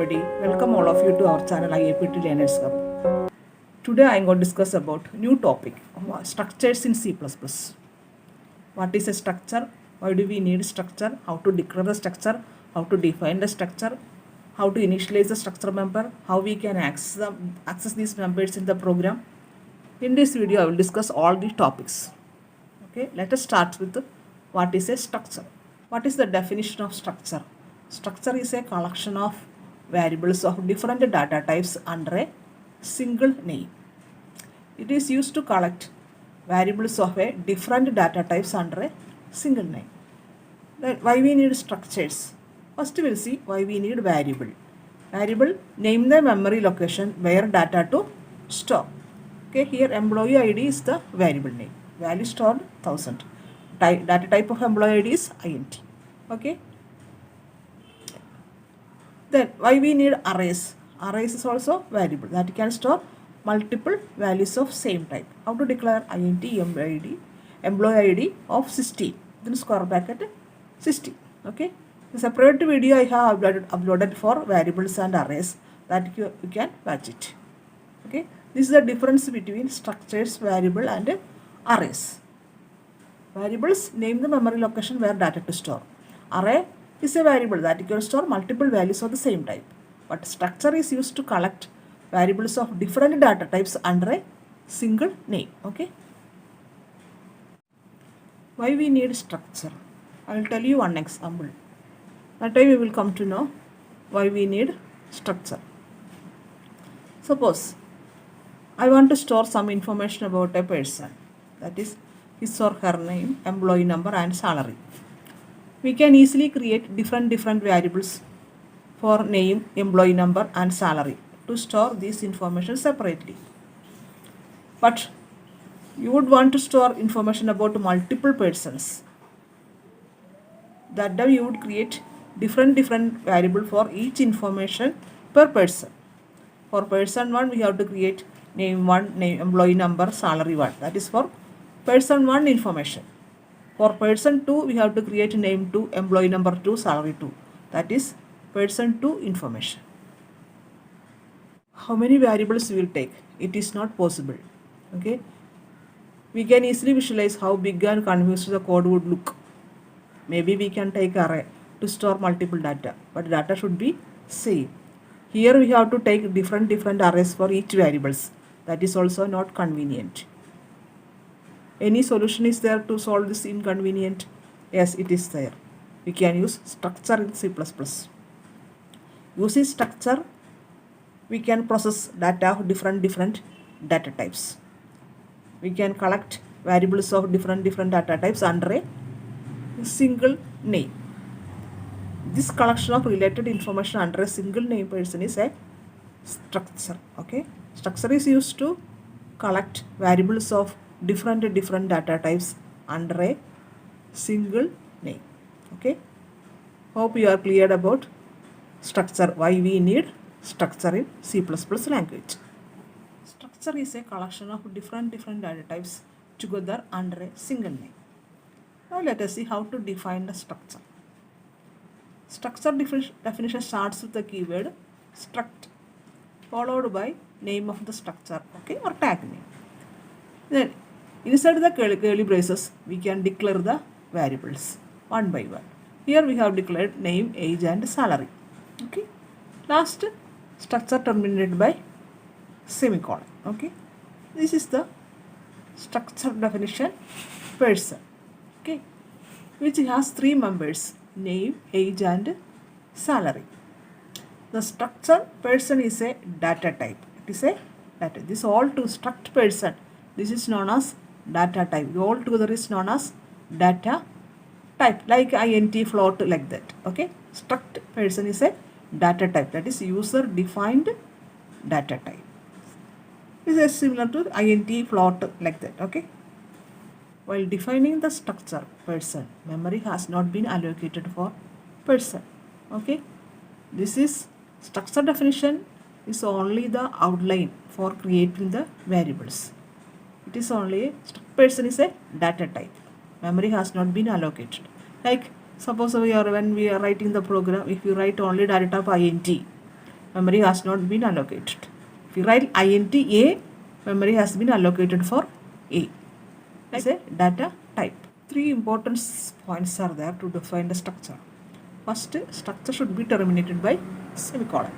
everybody, welcome all of you to our channel IAPT Learners Hub. Today I am going to discuss about new topic, structures in C++. What is a structure? Why do we need structure? How to declare the structure? How to define the structure? How to initialize the structure member? How we can access these members in the program? In this video I will discuss all these topics. Okay, let us start with what is a structure. What is the definition of structure? Structure is a collection of variables of different data types under a single name. It is used to collect variables of a different data types under a single name. Why we need structures? First we will see why we need variable. Variable, name the memory location where data to store. Okay, here employee ID is the variable name. Value stored 1000. Data type of employee ID is int. Okay. Then why we need arrays? Arrays is also variable that can store multiple values of same type. How to declare int employee ID of 16. Then square bracket 16. Okay. The separate video I have uploaded for variables and arrays that you can watch it. Okay. This is the difference between structures, variable and arrays. Variables name the memory location where data to store. Array is a variable that can store multiple values of the same type. But structure is used to collect variables of different data types under a single name. Okay. Why we need structure? I will tell you one example. That time we will come to know why we need structure. Suppose I want to store some information about a person, that is his or her name, employee number and salary. We can easily create different variables for name, employee number and salary to store this information separately. But you would want to store information about multiple persons. That time you would create different variable for each information per person. For person 1 we have to create name 1, name, employee number, salary 1. That is for person 1 information. For person 2 we have to create name 2, employee number 2, salary 2. That is person 2 information. How many variables we will take? It is not possible. Okay. We can easily visualize how big and confused the code would look. Maybe we can take array to store multiple data, but data should be same. Here we have to take different arrays for each variables. That is also not convenient. Any solution is there to solve this inconvenient? Yes, it is there. We can use structure in C++. Using structure, we can process data of different data types. We can collect variables of different data types under a single name. This collection of related information under a single name person is a structure. Okay. Structure is used to collect variables of different data types under a single name. Okay. Hope you are clear about structure, why we need structure in C++ language. Structure is a collection of different data types together under a single name. Now let us see how to define the structure. Structure definition starts with the keyword struct followed by name of the structure, okay, or tag name. Then inside the curly braces we can declare the variables one by one. Here we have declared name, age and salary. Okay. Last, structure terminated by semicolon. Okay. This is the structure definition person. Okay. Which has three members, name, age and salary. The structure person is a data type. It is a data. This all to struct person. This is known as data type. All together is known as data type, like int, float, like that. Okay. Struct person is a data type, that is user defined data type. This is similar to int, float, like that. Okay. While defining the structure person, memory has not been allocated for person. Okay. This is structure definition is only the outline for creating the variables. It is only person is a data type. Memory has not been allocated. Like suppose when we are writing the program, if you write only data type int, memory has not been allocated. If you write int a, memory has been allocated for a. That's a data type. Three important points are there to define the structure. First, structure should be terminated by semicolon.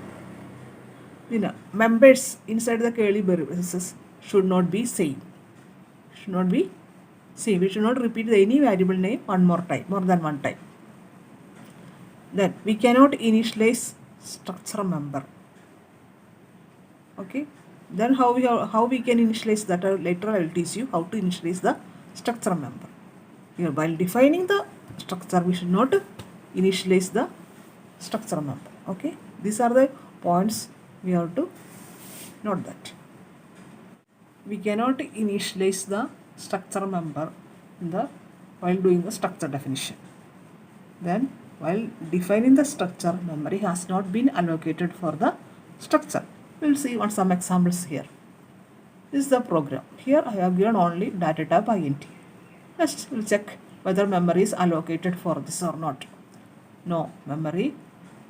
Members inside the curly braces should not be same. Should not be same. We should not repeat any variable name more than one time. Then we cannot initialize structure member. Okay. Then how we can initialize that? Later I will teach you how to initialize the structure member. Here, while defining the structure, we should not initialize the structure member. Okay. These are the points we have to note that. We cannot initialize the structure member while doing the structure definition. Then while defining the structure, memory has not been allocated for the structure. We will see some examples here. This is the program. Here I have given only datatype int. Next we will check whether memory is allocated for this or not. No, memory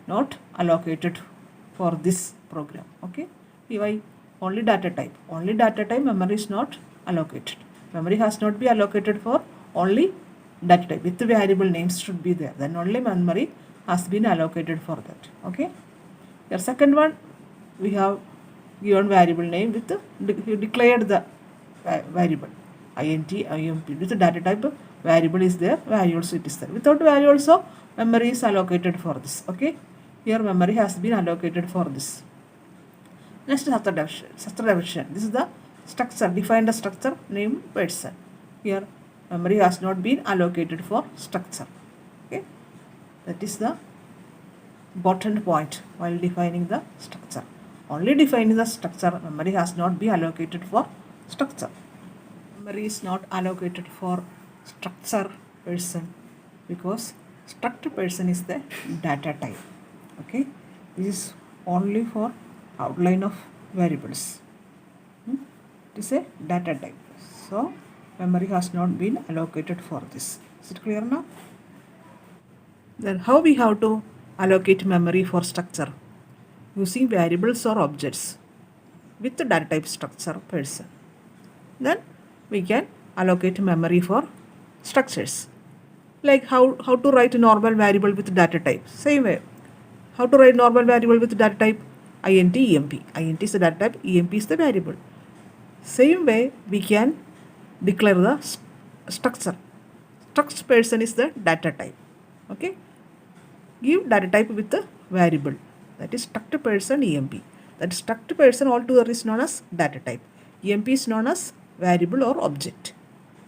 not allocated for this program. Okay. Why? Only data type memory is not allocated. Memory has not been allocated for only data type. With the variable names should be there. Then only memory has been allocated for that. Okay. Your second one, we have given variable name with you declared the variable int imp with the data type variable is there, value also it is there. Without value also memory is allocated for this. Okay. Here memory has been allocated for this. Next, structure definition. This is the structure. Define the structure name person. Here memory has not been allocated for structure. Okay. That is the important point while defining the structure. Only defining the structure, memory has not been allocated for structure. Memory is not allocated for structure person because struct person is the data type. Okay. This is only for outline of variables. It is a data type. So memory has not been allocated for this. Is it clear now? Then how we have to allocate memory for structure? Using variables or objects with the data type structure person. Then we can allocate memory for structures. Like how to write a normal variable with data type. Same way. How to write normal variable with data type? int emp. Int is the data type, emp is the variable. Same way we can declare the structure. Struct person is the data type. Okay. Give data type with the variable. That is struct person emp. That struct person altogether is known as data type. Emp is known as variable or object.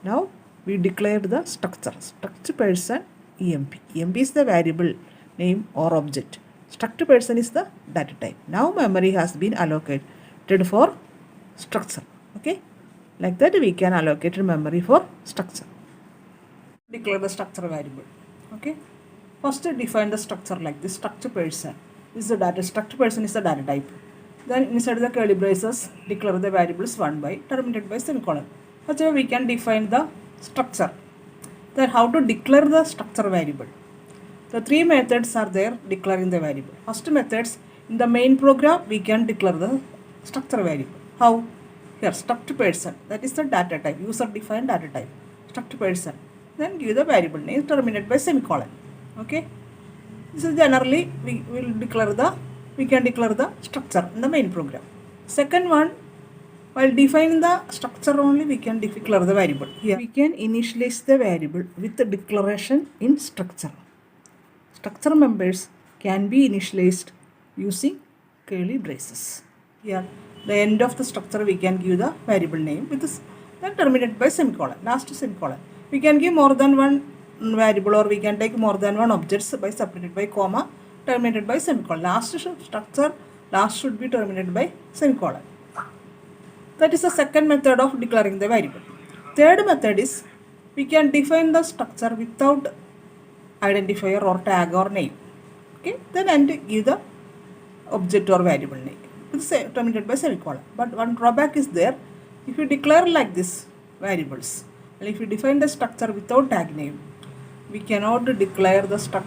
Now we declared the structure. Struct person emp. Emp is the variable name or object. Struct person is the data type. Now memory has been allocated for structure. Okay. Like that we can allocate memory for structure. Declare the structure variable. Okay. First define the structure like this. Struct person is the data. Struct person is the data type. Then inside the curly braces declare the variables 1 by terminated by semicolon. Such a we can define the structure. Then how to declare the structure variable? The three methods are there declaring the variable. First methods, in the main program we can declare the structure variable. How? Here struct person, that is the data type, user defined data type, struct person. Then give the variable name terminated by semicolon. Okay. This is generally we can declare the structure in the main program. Second one, while defining the structure only we can declare the variable. Here we can initialize the variable with the declaration in structure. Structure members can be initialized using curly braces. Here, the end of the structure we can give the variable name with this, then terminated by semicolon, last semicolon. We can give more than one variable or we can take more than one objects by separated by comma, terminated by semicolon. Last structure, last should be terminated by semicolon. That is the second method of declaring the variable. Third method is we can define the structure without identifier or tag or name. Okay, then and give the object or variable name. It's terminated by semicolon. But one drawback is there. If you declare like this variables, and if you define the structure without tag name, we cannot declare the struct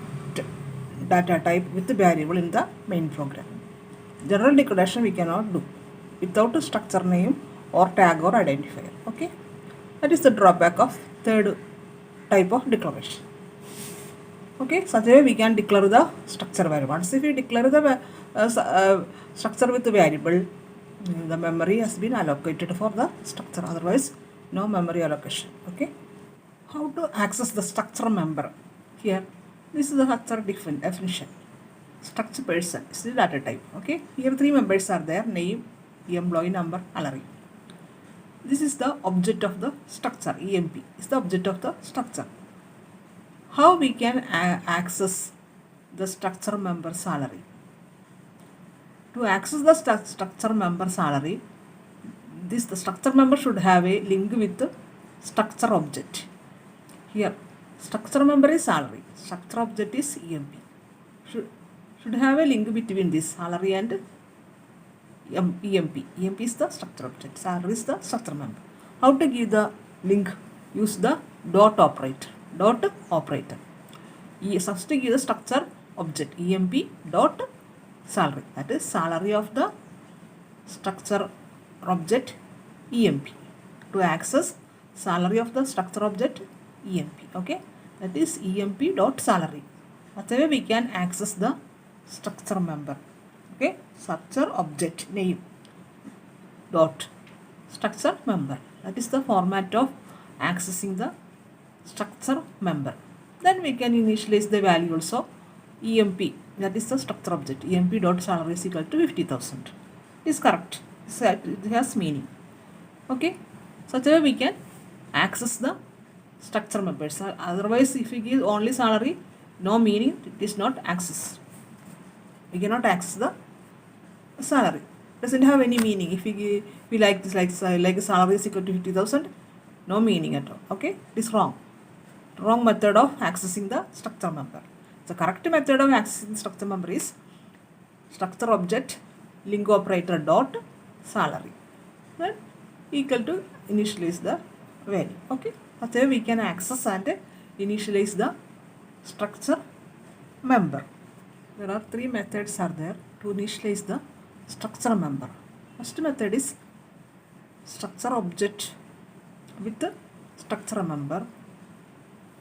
data type with the variable in the main program. General declaration we cannot do without a structure name or tag or identifier. Okay, that is the drawback of third type of declaration. Okay, such a way we can declare the structure variable. Once if we declare the structure with the variable, the memory has been allocated for the structure, otherwise no memory allocation. Okay, how to access the structure member? Here, this is the structure definition. Structure person is the data type. Okay, here three members are there: name, employee number, salary. This is the object of the structure. EMP is the object of the structure. How we can access the structure member salary? To access the structure member salary, the structure member should have a link with the structure object. Here, structure member is salary, structure object is EMP. Should have a link between this salary and EMP. EMP is the structure object, salary is the structure member. How to give the link? Use the dot operator. First give the structure object EMP dot salary, that is salary of the structure object EMP. To access salary of the structure object EMP, okay, that is EMP dot salary. That way we can access the structure member. Okay, structure object name dot structure member, that is the format of accessing the structure member. Then we can initialize the value also. EMP, that is the structure object, EMP dot salary is equal to 50,000. It is correct. It has meaning. Okay, such a way we can access the structure members. Otherwise, if we give only salary, no meaning, it is not access. We cannot access the salary. Doesn't have any meaning. If we like this, like salary is equal to 50,000, no meaning at all. Okay, it is wrong. Wrong method of accessing the structure member. The correct method of accessing the structure member is structure object link operator dot salary, then equal to initialize the value. Okay, that's how we can access and initialize the structure member. There are three methods are there to initialize the structure member. First method is structure object with the structure member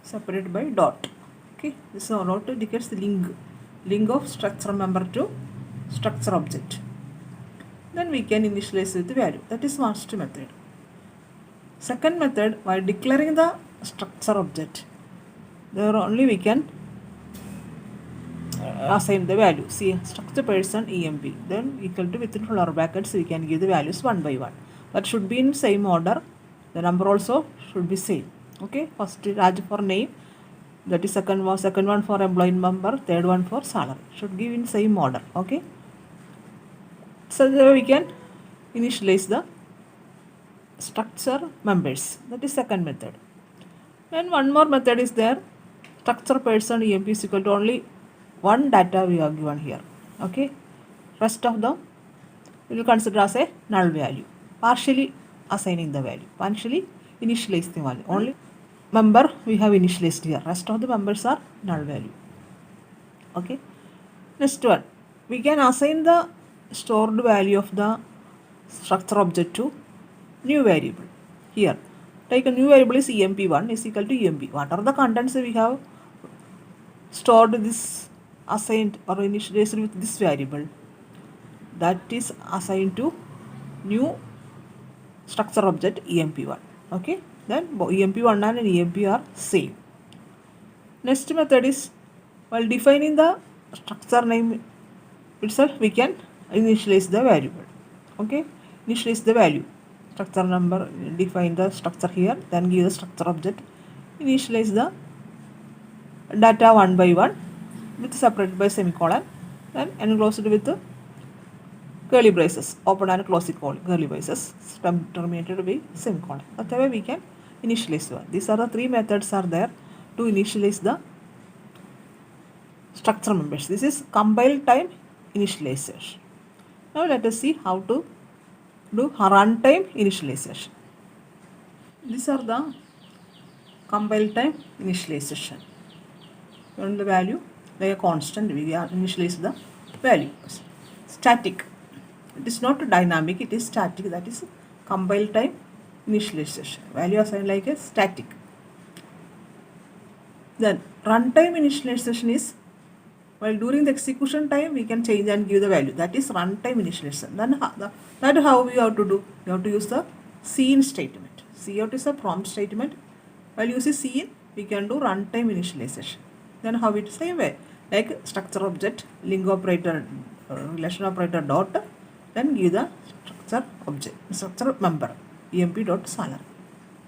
separated by dot. Okay, this is dot indicates the link of structure member to structure object. Then we can initialize with the value. That is first method. Second method, by declaring the structure object, there only we can assign the value. See, structure person EMP, then equal to within flower brackets we can give the values one by one. That should be in same order. The number also should be same. Okay, first Raj for name, that is second one for employee member, third one for salary. Should give in same order. Okay, so we can initialize the structure members. That is second method. And one more method is there. Structure person EMP is equal to only one data we have given here. Okay, rest of them we will consider as a null value. Partially assigning the value, partially initialize the value. Only member we have initialized here. Rest of the members are null value. Okay. Next one, we can assign the stored value of the structure object to new variable. Here, take a new variable is EMP1 is equal to EMP. What are the contents we have stored this assigned or initialized with this variable? That is assigned to new structure object EMP1. Okay, then EMP1 and EMP are same. Next method is, while defining the structure name itself, we can initialize the variable. Okay, initialize the value, structure number, define the structure here, then give the structure object, initialize the data one by one with separated by semicolon, then enclosed with the curly braces, open and close curly braces, terminated by semicolon. That way we can initialize one. These are the three methods are there to initialize the structure members. This is compile time initialization. Now let us see how to do runtime initialization. These are the compile time initialization. On the value, like a constant, we initialize the value. Static. It is not dynamic, it is static. That is compile time initialization. Value assigned like a static. Then runtime initialization is while during the execution time we can change and give the value. That is runtime initialization. Then that how we have to do. We have to use the cin statement. Cout is a prompt statement. While using cin, we can do runtime initialization. Then how it same way like structure object, link operator, relation operator dot, then give the structure object, structure member emp dot salary.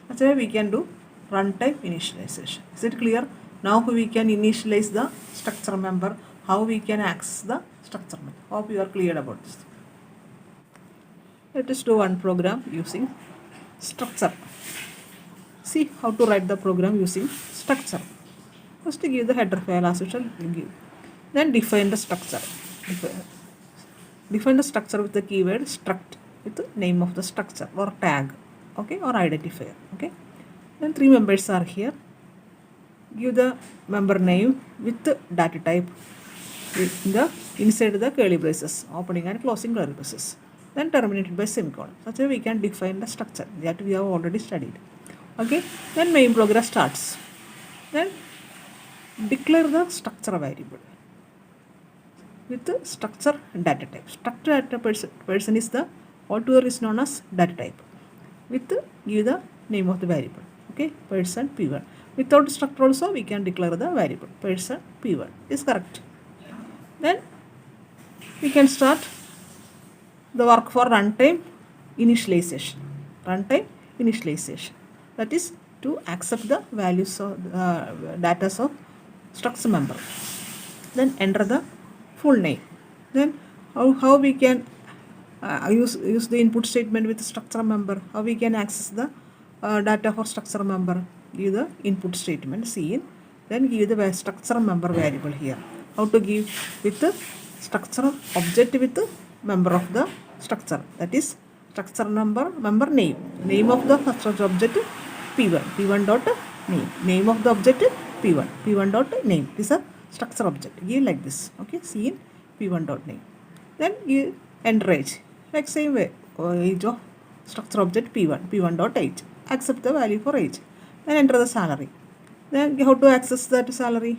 That's why we can do runtime initialization. Is it clear? Now we can initialize the structure member, how we can access the structure member. Hope you are clear about this. Let us do one program using structure. See how to write the program using structure. First give the header file as usual. Then define the structure. Define the structure with the keyword struct with the name of the structure or tag, okay, or identifier, okay. Then three members are here. Give the member name with the data type inside the curly braces, opening and closing curly braces. Then terminated by semicolon. Such a we can define the structure that we have already studied. Okay. Then main program starts. Then declare the structure variable with the structure data type. Structure data person is the altogether is known as data type. With give the name of the variable. Okay, person p1. Without structure also we can declare the variable person p1 is correct. Then we can start the work for runtime initialization. Runtime initialization. That is to accept the values of data of structure member. Then enter the full name. Then how we can use the input statement with the structure member. How we can access the data for structure member. Give the input statement cin. Then give the structure member variable here. How to give with the structure object with the member of the structure. That is structure member name. Name of the structure object p1. p1 dot name. Name of the object p1. p1 dot name is a structure object. Give like this. Okay, cin p1 dot name. Then you enter age. Like same way age of structure object p1. p1 dot age. Accept the value for age. Then enter the salary. Then how to access that salary?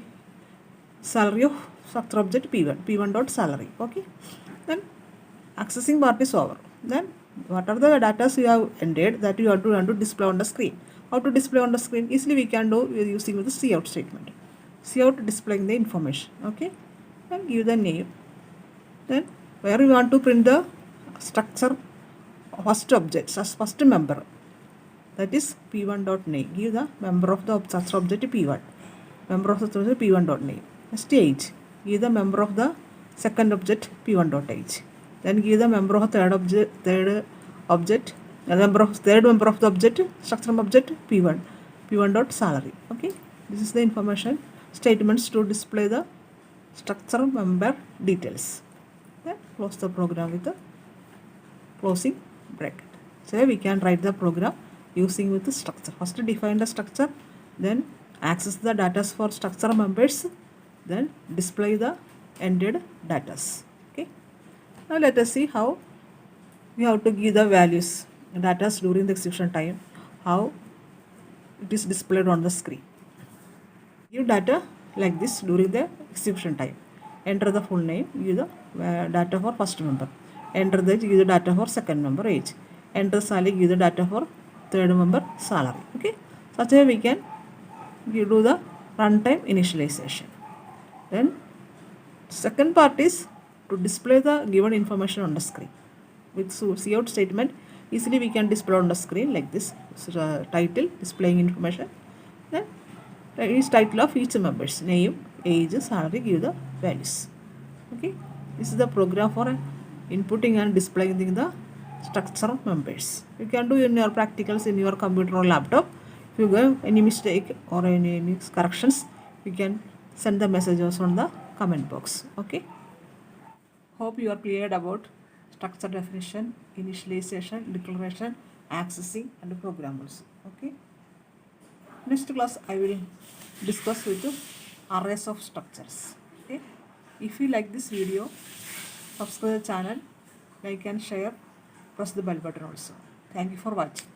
Salary of structure object p1. p1 dot salary. Okay. Then accessing part is over. Then what are the data you have entered that you have to display on the screen? How to display on the screen? Easily we can do using the cout statement. Cout displaying the information. Okay. And give the name. Then where we want to print the structure first object as first member. That is p1 dot name. Give the member of the structure object p1. Member of the structure p1 dot name. Next age. Give the member of the second object p1 dot age. Then give the member of the third object third member of the object structure object p1 dot salary. Okay, this is the information statements to display the structure member details. Then close the program with the closing bracket. So we can write the program using with the structure. First define the structure, then access the data for structure members, then display the ended data. Okay. Now let us see how we have to give the values data during the execution time, how it is displayed on the screen. Give data like this during the execution time. Enter the full name, give the data for first member. Enter the give the data for second member age. Enter salary, give the data for third member salary. Okay, such a way we can do the runtime initialization. Then second part is to display the given information on the screen. With cout statement, easily we can display on the screen like this. Title displaying information. Then is title of each member's name, age, salary, give the values. Okay, this is the program for inputting and displaying the structure members. You can do in your practicals in your computer or laptop. If you have any mistake or any corrections, you can send the messages on the comment box. Okay. Hope you are clear about structure definition, initialization, declaration, accessing, and programmers. Okay. Next class I will discuss with you arrays of structures. Okay. If you like this video, subscribe the channel like and share, press the bell button also. Thank you for watching.